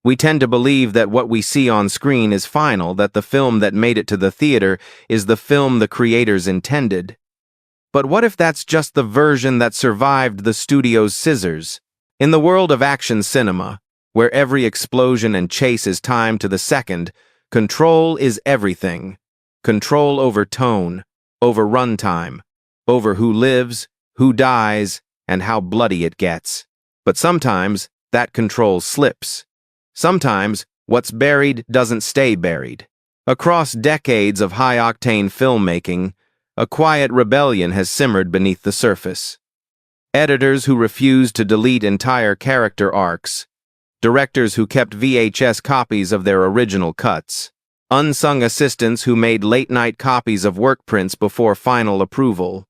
We tend to believe that what we see on screen is final, that the film that made it to the theater is the film the creators intended. But what if that's just the version that survived the studio's scissors? In the world of action cinema, where every explosion and chase is timed to the second, control is everything. Control over tone, over runtime, over who lives, who dies, and how bloody it gets. But sometimes that control slips. Sometimes what's buried doesn't stay buried. Across decades of high-octane filmmaking, a quiet rebellion has simmered beneath the surface. Editors who refused to delete entire character arcs, directors who kept VHS copies of their original cuts, unsung assistants who made late-night copies of workprints before final approval,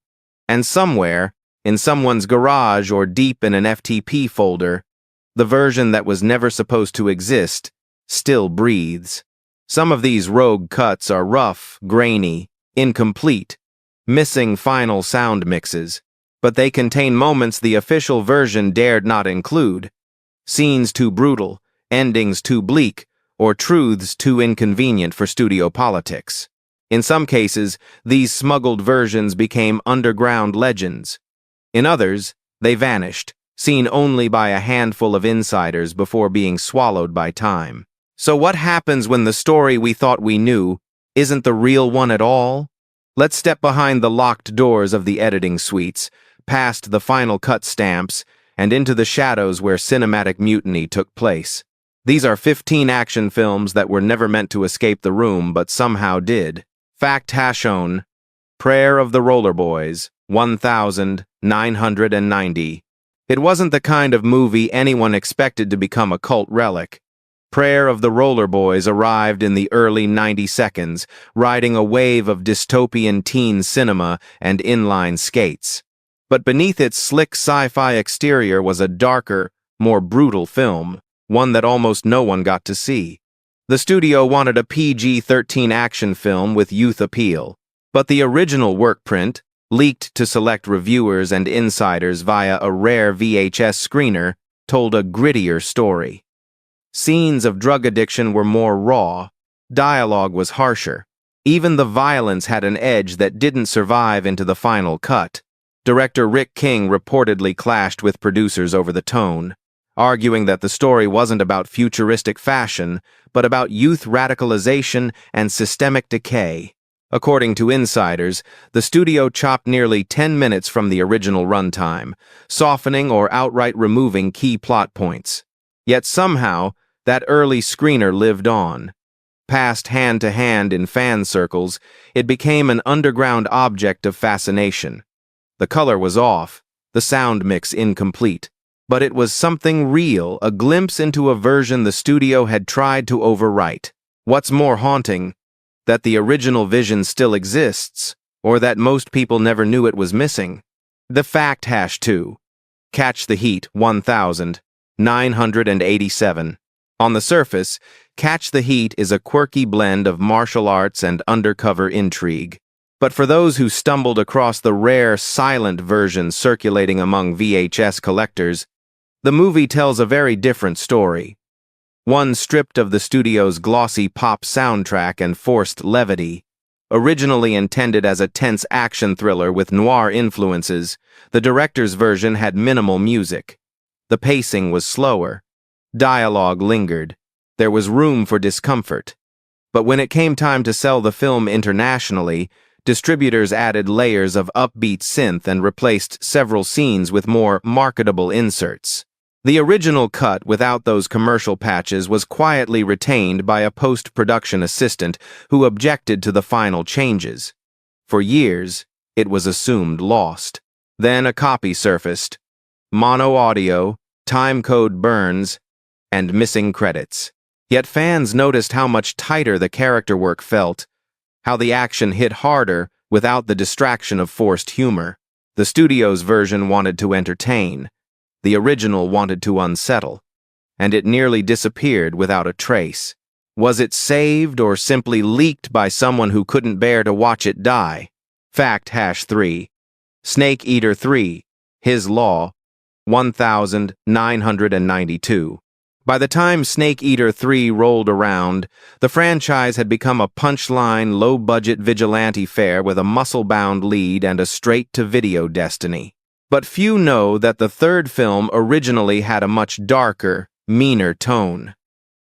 and somewhere, in someone's garage or deep in an FTP folder, the version that was never supposed to exist still breathes. Some of these rogue cuts are rough, grainy, incomplete, missing final sound mixes, but they contain moments the official version dared not include. Scenes too brutal, endings too bleak, or truths too inconvenient for studio politics. In some cases, these smuggled versions became underground legends. In others, they vanished, seen only by a handful of insiders before being swallowed by time. So what happens when the story we thought we knew isn't the real one at all? Let's step behind the locked doors of the editing suites, past the final cut stamps, and into the shadows where cinematic mutiny took place. These are 15 action films that were never meant to escape the room but somehow did. Fact shown. Prayer of the Roller Boys, 1990. It wasn't the kind of movie anyone expected to become a cult relic. Prayer of the Roller Boys arrived in the early 90s, riding a wave of dystopian teen cinema and inline skates. But beneath its slick sci-fi exterior was a darker, more brutal film, one that almost no one got to see. The studio wanted a PG-13 action film with youth appeal, but the original workprint, leaked to select reviewers and insiders via a rare VHS screener, told a grittier story. Scenes of drug addiction were more raw, dialogue was harsher. Even the violence had an edge that didn't survive into the final cut. Director Rick King reportedly clashed with producers over the tone, arguing that the story wasn't about futuristic fashion, but about youth radicalization and systemic decay. According to insiders, the studio chopped nearly 10 minutes from the original runtime, softening or outright removing key plot points. Yet somehow, that early screener lived on. Passed hand to hand in fan circles, it became an underground object of fascination. The color was off, the sound mix incomplete, but it was something real, a glimpse into a version the studio had tried to overwrite. What's more haunting, that the original vision still exists, or that most people never knew it was missing. The fact #2. Catch the Heat, 1987. On the surface, Catch the Heat is a quirky blend of martial arts and undercover intrigue. But for those who stumbled across the rare silent version circulating among VHS collectors, the movie tells a very different story. One stripped of the studio's glossy pop soundtrack and forced levity. Originally intended as a tense action thriller with noir influences, the director's version had minimal music. The pacing was slower. Dialogue lingered. There was room for discomfort. But when it came time to sell the film internationally, distributors added layers of upbeat synth and replaced several scenes with more marketable inserts. The original cut without those commercial patches was quietly retained by a post-production assistant who objected to the final changes. For years, it was assumed lost. Then a copy surfaced. Mono audio, timecode burns, and missing credits. Yet fans noticed how much tighter the character work felt, how the action hit harder without the distraction of forced humor. The studio's version wanted to entertain. The original wanted to unsettle, and it nearly disappeared without a trace. Was it saved or simply leaked by someone who couldn't bear to watch it die? Fact #3. Snake Eater 3, His Law, 1992. By the time Snake Eater 3 rolled around, the franchise had become a punchline, low-budget vigilante fare with a muscle-bound lead and a straight-to-video destiny. But few know that the third film originally had a much darker, meaner tone,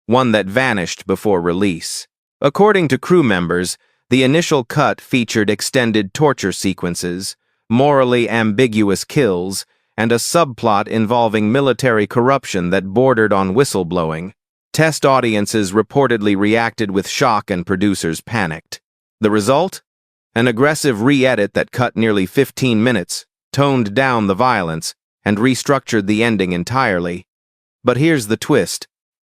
one that vanished before release. According to crew members, the initial cut featured extended torture sequences, morally ambiguous kills, and a subplot involving military corruption that bordered on whistleblowing. Test audiences reportedly reacted with shock and producers panicked. The result? An aggressive re-edit that cut nearly 15 minutes, toned down the violence, and restructured the ending entirely. But here's the twist.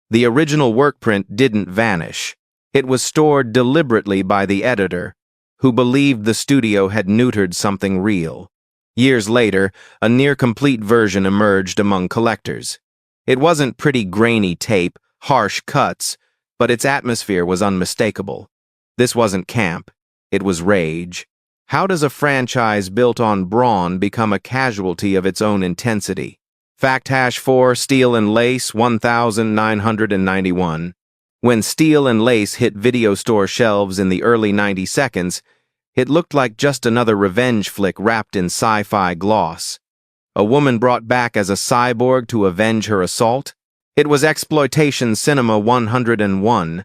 The original workprint didn't vanish. It was stored deliberately by the editor, who believed the studio had neutered something real. Years later, a near-complete version emerged among collectors. It wasn't pretty grainy tape, harsh cuts, but its atmosphere was unmistakable. This wasn't camp. It was rage. How does a franchise built on brawn become a casualty of its own intensity? #4 Steel and Lace 1991. When Steel and Lace hit video store shelves in the early 90s, it looked like just another revenge flick wrapped in sci-fi gloss. A woman brought back as a cyborg to avenge her assault? It was exploitation cinema 101.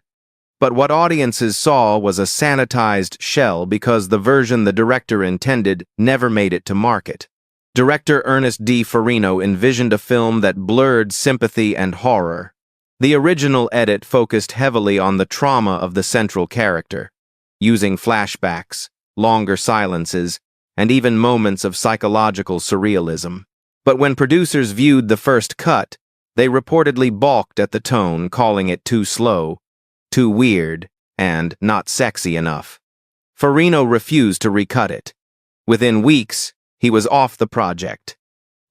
But what audiences saw was a sanitized shell because the version the director intended never made it to market. Director Ernest D. Farino envisioned a film that blurred sympathy and horror. The original edit focused heavily on the trauma of the central character, using flashbacks, longer silences, and even moments of psychological surrealism. But when producers viewed the first cut, they reportedly balked at the tone, calling it too slow, too weird, and not sexy enough. Farino refused to recut it. Within weeks, he was off the project.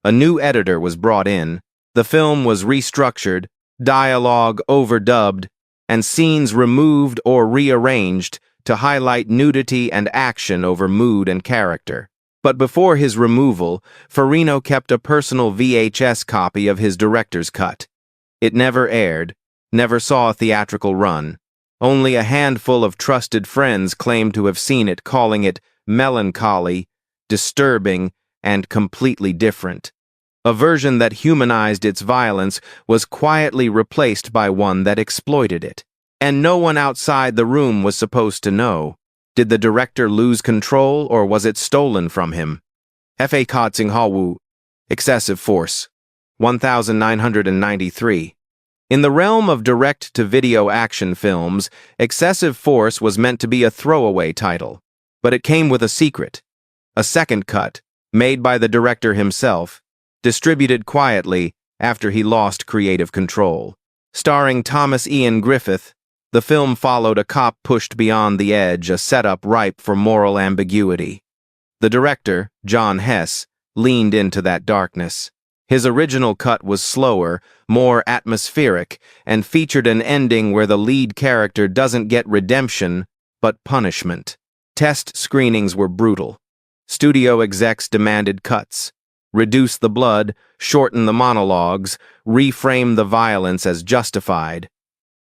A new editor was brought in, the film was restructured, dialogue overdubbed, and scenes removed or rearranged to highlight nudity and action over mood and character. But before his removal, Farino kept a personal VHS copy of his director's cut. It never aired, never saw a theatrical run. Only a handful of trusted friends claimed to have seen it, calling it melancholy, disturbing, and completely different. A version that humanized its violence was quietly replaced by one that exploited it. And no one outside the room was supposed to know. Did the director lose control, or was it stolen from him? Fa Kotsing Hawu, Excessive Force, 1993. In the realm of direct-to-video action films, Excessive Force was meant to be a throwaway title, but it came with a secret. A second cut, made by the director himself, distributed quietly after he lost creative control. Starring Thomas Ian Griffith, the film followed a cop pushed beyond the edge, a setup ripe for moral ambiguity. The director, John Hess, leaned into that darkness. His original cut was slower, more atmospheric, and featured an ending where the lead character doesn't get redemption, but punishment. Test screenings were brutal. Studio execs demanded cuts. Reduce the blood, shorten the monologues, reframe the violence as justified.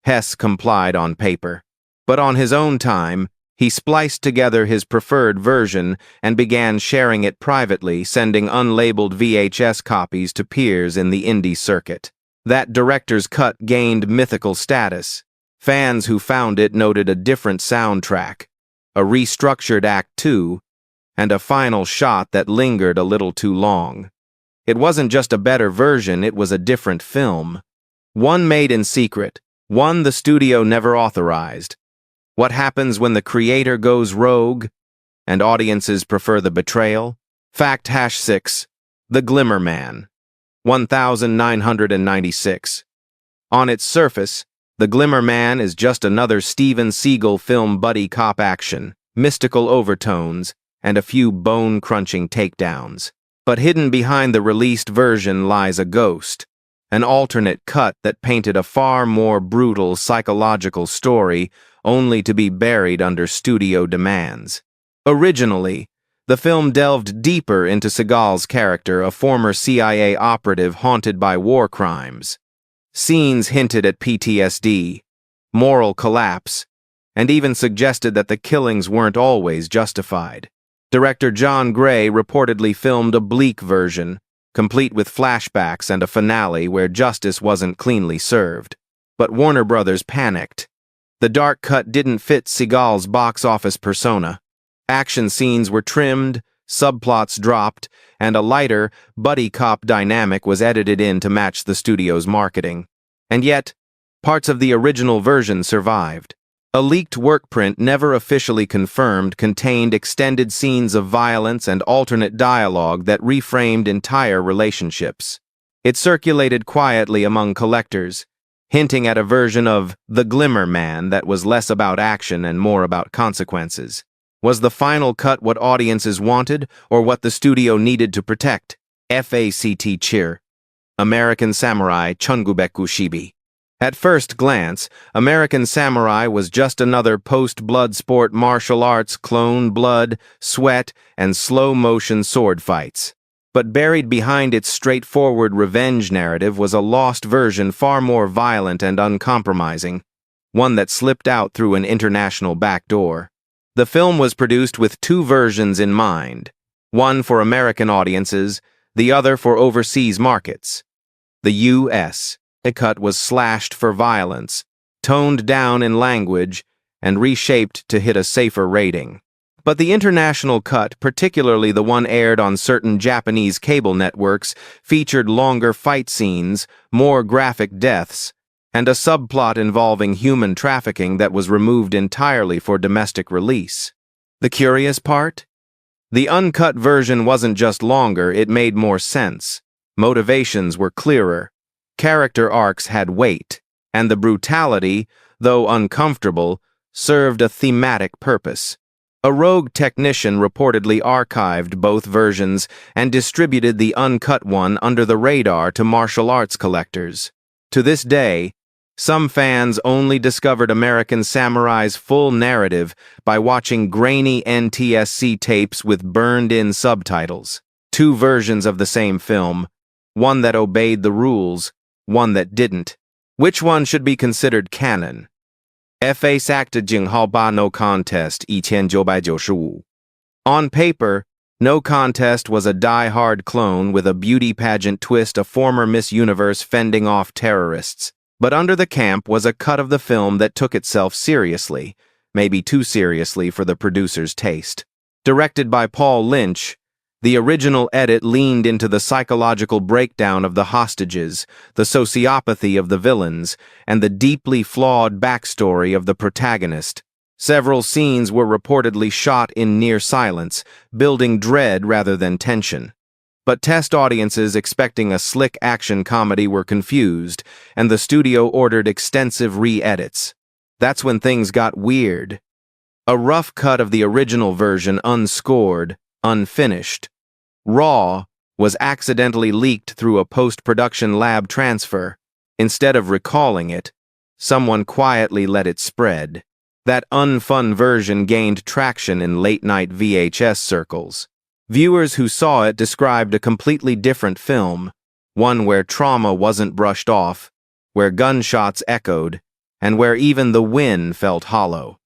Hess complied on paper. But on his own time, he spliced together his preferred version and began sharing it privately, sending unlabeled VHS copies to peers in the indie circuit. That director's cut gained mythical status. Fans who found it noted a different soundtrack, a restructured Act 2, and a final shot that lingered a little too long. It wasn't just a better version, it was a different film. One made in secret, one the studio never authorized. What happens when the creator goes rogue, and audiences prefer the betrayal? #6, The Glimmer Man, 1996. On its surface, The Glimmer Man is just another Steven Seagal film buddy cop action, mystical overtones, and a few bone-crunching takedowns. But hidden behind the released version lies a ghost, an alternate cut that painted a far more brutal psychological story, only to be buried under studio demands. Originally, the film delved deeper into Seagal's character, a former CIA operative haunted by war crimes. Scenes hinted at PTSD, moral collapse, and even suggested that the killings weren't always justified. Director John Gray reportedly filmed a bleak version, complete with flashbacks and a finale where justice wasn't cleanly served. But Warner Brothers panicked. The dark cut didn't fit Seagal's box office persona. Action scenes were trimmed, subplots dropped, and a lighter, buddy cop dynamic was edited in to match the studio's marketing. And yet, parts of the original version survived. A leaked workprint never officially confirmed contained extended scenes of violence and alternate dialogue that reframed entire relationships. It circulated quietly among collectors, hinting at a version of The Glimmer Man that was less about action and more about consequences. Was the final cut what audiences wanted, or what the studio needed to protect? FACT cheer. American Samurai Chungubeku Shibi. At first glance, American Samurai was just another post-blood sport martial arts clone blood, sweat, and slow-motion sword fights. But buried behind its straightforward revenge narrative was a lost version far more violent and uncompromising, one that slipped out through an international backdoor. The film was produced with two versions in mind, one for American audiences, the other for overseas markets. The U.S. cut was slashed for violence, toned down in language, and reshaped to hit a safer rating. But the international cut, particularly the one aired on certain Japanese cable networks, featured longer fight scenes, more graphic deaths, and a subplot involving human trafficking that was removed entirely for domestic release. The curious part? The uncut version wasn't just longer, it made more sense. Motivations were clearer. Character arcs had weight, and the brutality, though uncomfortable, served a thematic purpose. A rogue technician reportedly archived both versions and distributed the uncut one under the radar to martial arts collectors. To this day, some fans only discovered American Samurai's full narrative by watching grainy NTSC tapes with burned-in subtitles. Two versions of the same film, one that obeyed the rules, one that didn't. Which one should be considered canon? FACT 9号吧 No Contest 1995. On paper, No Contest was a die-hard clone with a beauty pageant twist, a former Miss Universe fending off terrorists. But under the camp was a cut of the film that took itself seriously, maybe too seriously for the producer's taste. Directed by Paul Lynch, the original edit leaned into the psychological breakdown of the hostages, the sociopathy of the villains, and the deeply flawed backstory of the protagonist. Several scenes were reportedly shot in near silence, building dread rather than tension. But test audiences expecting a slick action comedy were confused, and the studio ordered extensive re-edits. That's when things got weird. A rough cut of the original version, unscored, unfinished, raw, was accidentally leaked through a post-production lab transfer. Instead of recalling it, someone quietly let it spread. That unfun version gained traction in late-night VHS circles. Viewers who saw it described a completely different film, one where trauma wasn't brushed off, where gunshots echoed, and where even the win felt hollow.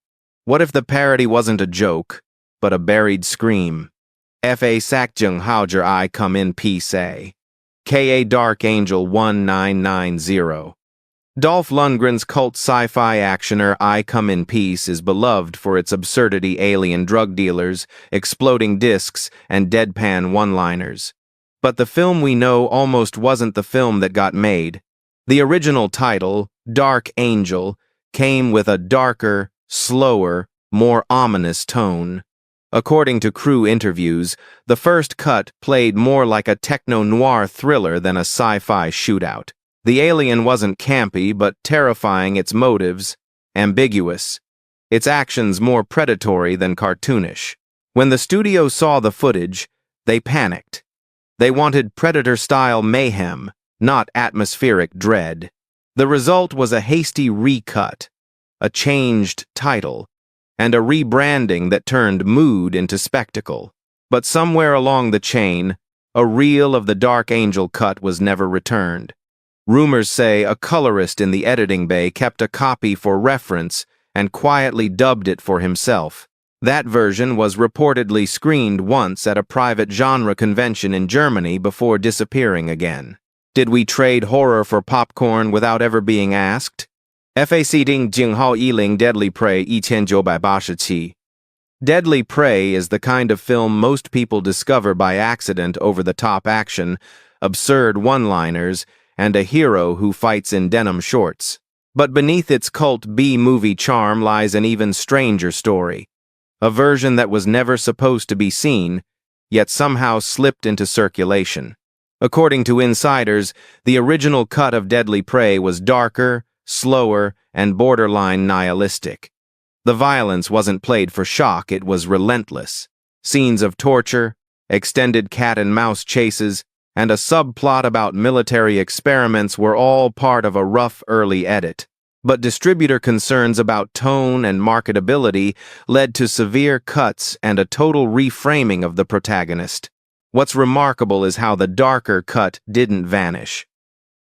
What if the parody wasn't a joke, but a buried scream? FACT 9号 I come in peace a. KA Dark Angel 1990. Dolph Lundgren's cult sci-fi actioner I Come in Peace is beloved for its absurdity, alien drug dealers, exploding discs, and deadpan one-liners. But the film we know almost wasn't the film that got made. The original title, Dark Angel, came with a darker, slower, more ominous tone. According to crew interviews, the first cut played more like a techno-noir thriller than a sci-fi shootout. The alien wasn't campy, but terrifying, its motives ambiguous, its actions more predatory than cartoonish. When the studio saw the footage, they panicked. They wanted Predator-style mayhem, not atmospheric dread. The result was a hasty recut, a changed title, and a rebranding that turned mood into spectacle. But somewhere along the chain, a reel of the Dark Angel cut was never returned. Rumors say a colorist in the editing bay kept a copy for reference and quietly dubbed it for himself. That version was reportedly screened once at a private genre convention in Germany before disappearing again. Did we trade horror for popcorn without ever being asked? FAC Ding Jinghao Yiling Deadly Prey 1987. Deadly Prey is the kind of film most people discover by accident: over-the-top action, absurd one-liners, and a hero who fights in denim shorts. But beneath its cult B-movie charm lies an even stranger story. A version that was never supposed to be seen, yet somehow slipped into circulation. According to insiders, the original cut of Deadly Prey was darker, slower, and borderline nihilistic. The violence wasn't played for shock, it was relentless. Scenes of torture, extended cat-and-mouse chases, and a subplot about military experiments were all part of a rough early edit. But distributor concerns about tone and marketability led to severe cuts and a total reframing of the protagonist. What's remarkable is how the darker cut didn't vanish.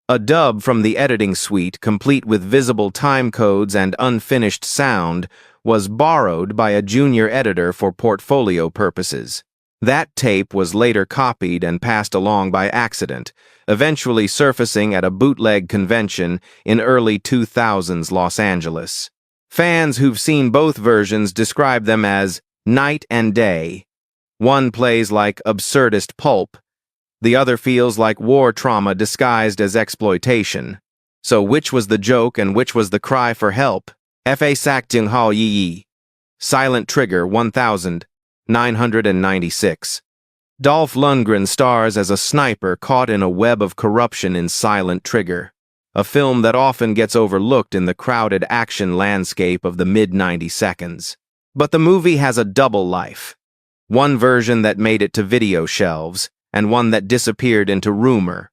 A dub from the editing suite, complete with visible time codes and unfinished sound, was borrowed by a junior editor for portfolio purposes. That tape was later copied and passed along by accident, eventually surfacing at a bootleg convention in early 2000s Los Angeles. Fans who've seen both versions describe them as night and day. One plays like absurdist pulp, the other feels like war trauma disguised as exploitation. So which was the joke and which was the cry for help? Fa Sak Jinghao Yi. Silent Trigger 1996. Dolph Lundgren stars as a sniper caught in a web of corruption in Silent Trigger, a film that often gets overlooked in the crowded action landscape of the mid-90s. But the movie has a double life. One version that made it to video shelves, and one that disappeared into rumor.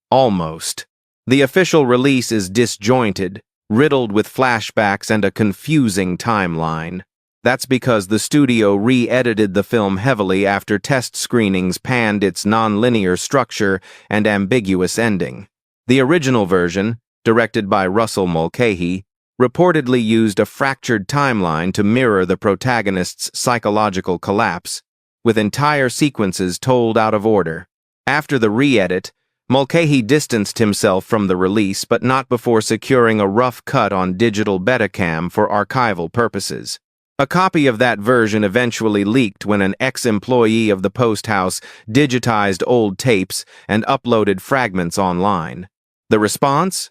Almost. The official release is disjointed, riddled with flashbacks and a confusing timeline. That's because the studio re-edited the film heavily after test screenings panned its non-linear structure and ambiguous ending. The original version, directed by Russell Mulcahy, reportedly used a fractured timeline to mirror the protagonist's psychological collapse, with entire sequences told out of order. After the re-edit, Mulcahy distanced himself from the release, but not before securing a rough cut on digital Betacam for archival purposes. A copy of that version eventually leaked when an ex-employee of the Post House digitized old tapes and uploaded fragments online. The response?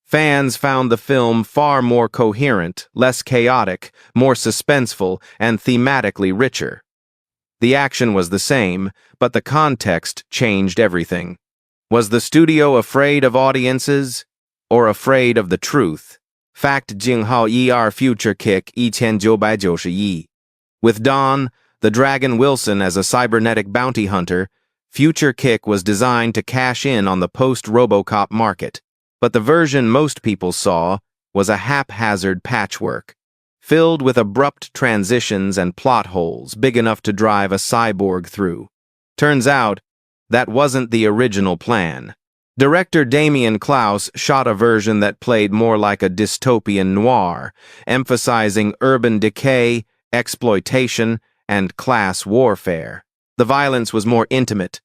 Fans found the film far more coherent, less chaotic, more suspenseful, and thematically richer. The action was the same, but the context changed everything. Was the studio afraid of audiences, or afraid of the truth? Fact Jinghao ER Future Kick 1991. With Don, the Dragon Wilson as a cybernetic bounty hunter, Future Kick was designed to cash in on the post-RoboCop market. But the version most people saw was a haphazard patchwork, filled with abrupt transitions and plot holes big enough to drive a cyborg through. Turns out, that wasn't the original plan. Director Damien Klaus shot a version that played more like a dystopian noir, emphasizing urban decay, exploitation, and class warfare. The violence was more intimate,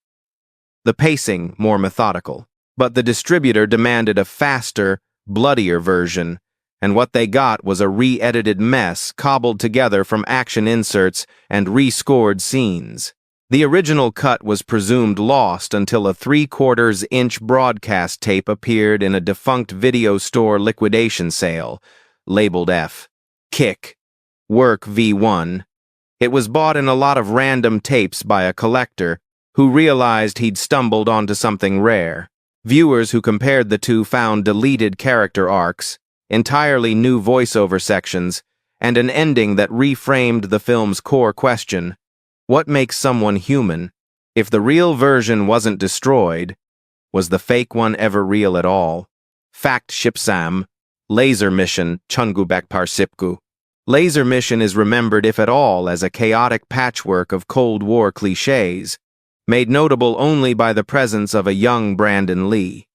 the pacing more methodical. But the distributor demanded a faster, bloodier version, and what they got was a re-edited mess cobbled together from action inserts and rescored scenes. The original cut was presumed lost until a 3/4-inch broadcast tape appeared in a defunct video store liquidation sale, labeled F. Kick. Work V1. It was bought in a lot of random tapes by a collector who realized he'd stumbled onto something rare. Viewers who compared the two found deleted character arcs, entirely new voiceover sections, and an ending that reframed the film's core question: what makes someone human? If the real version wasn't destroyed, was the fake one ever real at all? Fact Shipsam, Laser Mission Chungubek Parsipku. Laser Mission is remembered, if at all, as a chaotic patchwork of Cold War cliches, made notable only by the presence of a young Brandon Lee.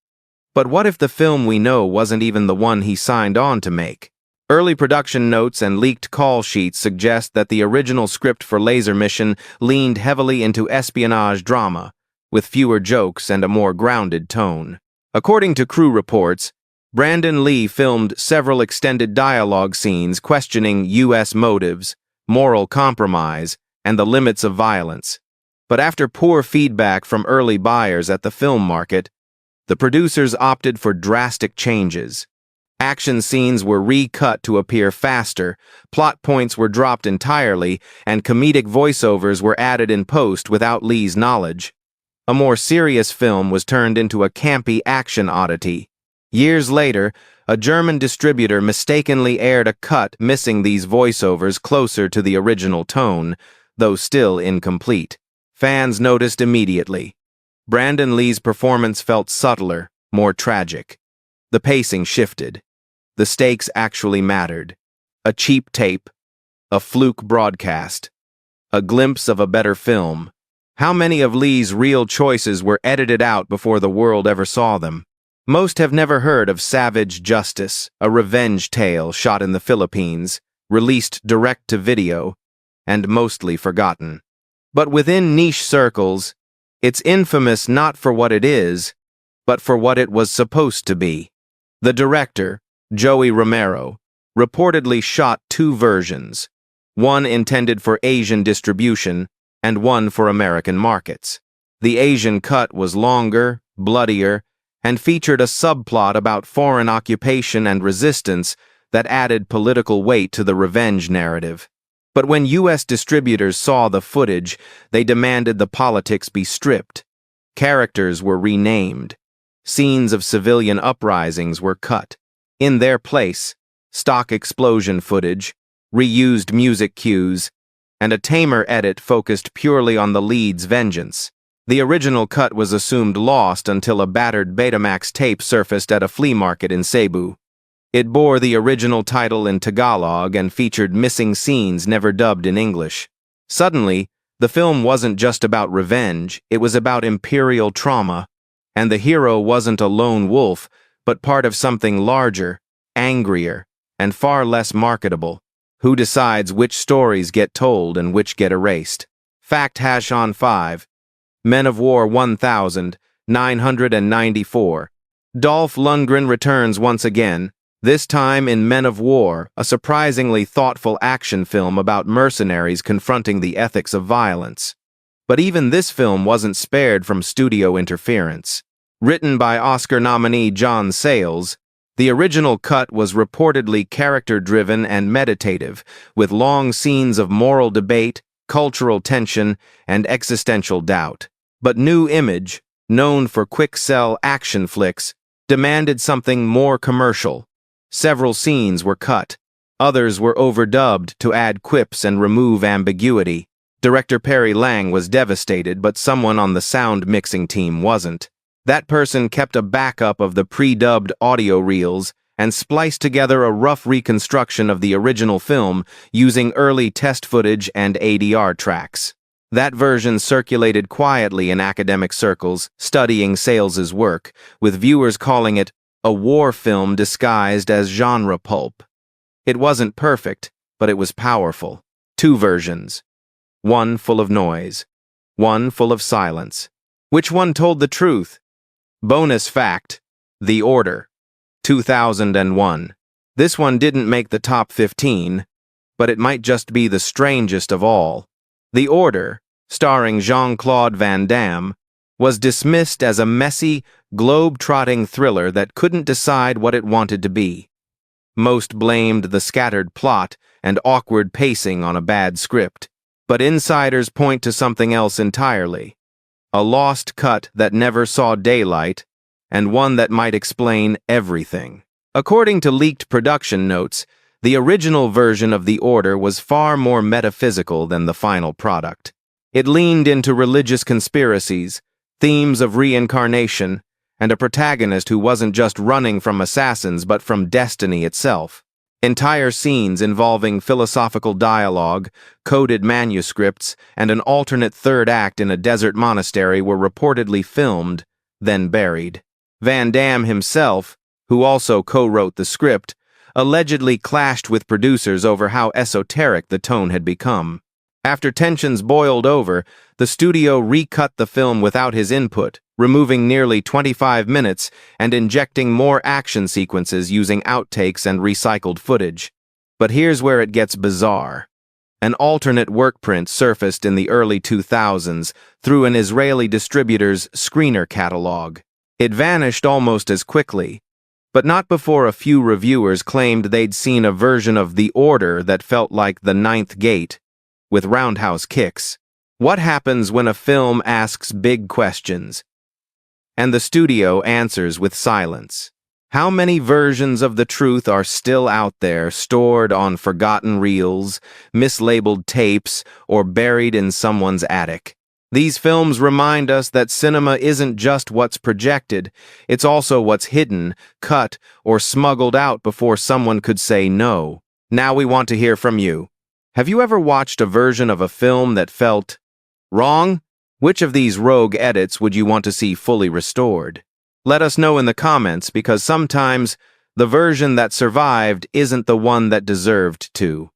But what if the film we know wasn't even the one he signed on to make? Early production notes and leaked call sheets suggest that the original script for Laser Mission leaned heavily into espionage drama, with fewer jokes and a more grounded tone. According to crew reports, Brandon Lee filmed several extended dialogue scenes questioning U.S. motives, moral compromise, and the limits of violence. But after poor feedback from early buyers at the film market, the producers opted for drastic changes. Action scenes were recut to appear faster, plot points were dropped entirely, and comedic voiceovers were added in post without Lee's knowledge. A more serious film was turned into a campy action oddity. Years later, a German distributor mistakenly aired a cut missing these voiceovers closer to the original tone, though still incomplete. Fans noticed immediately. Brandon Lee's performance felt subtler, more tragic. The pacing shifted. The stakes actually mattered. A cheap tape, a fluke broadcast, a glimpse of a better film. How many of Lee's real choices were edited out before the world ever saw them? Most have never heard of Savage Justice, a revenge tale shot in the Philippines, released direct-to-video, and mostly forgotten. But within niche circles, it's infamous not for what it is, but for what it was supposed to be. The director, Joey Romero, reportedly shot two versions, one intended for Asian distribution and one for American markets. The Asian cut was longer, bloodier, and featured a subplot about foreign occupation and resistance that added political weight to the revenge narrative. But when U.S. distributors saw the footage, they demanded the politics be stripped. Characters were renamed. Scenes of civilian uprisings were cut. In their place, stock explosion footage, reused music cues, and a tamer edit focused purely on the lead's vengeance. The original cut was assumed lost until a battered Betamax tape surfaced at a flea market in Cebu. It bore the original title in Tagalog and featured missing scenes never dubbed in English. Suddenly, the film wasn't just about revenge, it was about imperial trauma, and the hero wasn't a lone wolf, but part of something larger, angrier, and far less marketable. Who decides which stories get told and which get erased? Fact on 5. Men of War 1994. Dolph Lundgren returns once again, this time in Men of War, a surprisingly thoughtful action film about mercenaries confronting the ethics of violence. But even this film wasn't spared from studio interference. Written by Oscar nominee John Sayles, the original cut was reportedly character-driven and meditative, with long scenes of moral debate, cultural tension, and existential doubt. But New Image, known for quick-sell action flicks, demanded something more commercial. Several scenes were cut. Others were overdubbed to add quips and remove ambiguity. Director Perry Lang was devastated, but someone on the sound mixing team wasn't. That person kept a backup of the pre-dubbed audio reels and spliced together a rough reconstruction of the original film using early test footage and ADR tracks. That version circulated quietly in academic circles, studying Sales's work, with viewers calling it a war film disguised as genre pulp. It wasn't perfect, but it was powerful. Two versions. One full of noise. One full of silence. Which one told the truth? Bonus fact: The Order, 2001. This one didn't make the top 15, but it might just be the strangest of all. The Order, starring Jean-Claude Van Damme, was dismissed as a messy, globe-trotting thriller that couldn't decide what it wanted to be. Most blamed the scattered plot and awkward pacing on a bad script, but insiders point to something else entirely. A lost cut that never saw daylight, and one that might explain everything. According to leaked production notes, the original version of The Order was far more metaphysical than the final product. It leaned into religious conspiracies, themes of reincarnation, and a protagonist who wasn't just running from assassins but from destiny itself. Entire scenes involving philosophical dialogue, coded manuscripts, and an alternate third act in a desert monastery were reportedly filmed, then buried. Van Damme himself, who also co-wrote the script, allegedly clashed with producers over how esoteric the tone had become. After tensions boiled over, the studio recut the film without his input, removing nearly 25 minutes and injecting more action sequences using outtakes and recycled footage. But here's where it gets bizarre. An alternate workprint surfaced in the early 2000s through an Israeli distributor's screener catalog. It vanished almost as quickly, but not before a few reviewers claimed they'd seen a version of The Order that felt like The Ninth Gate, with roundhouse kicks. What happens when a film asks big questions, and the studio answers with silence? How many versions of the truth are still out there, stored on forgotten reels, mislabeled tapes, or buried in someone's attic? These films remind us that cinema isn't just what's projected, it's also what's hidden, cut, or smuggled out before someone could say no. Now we want to hear from you. Have you ever watched a version of a film that felt wrong? Which of these rogue edits would you want to see fully restored? Let us know in the comments, because sometimes the version that survived isn't the one that deserved to.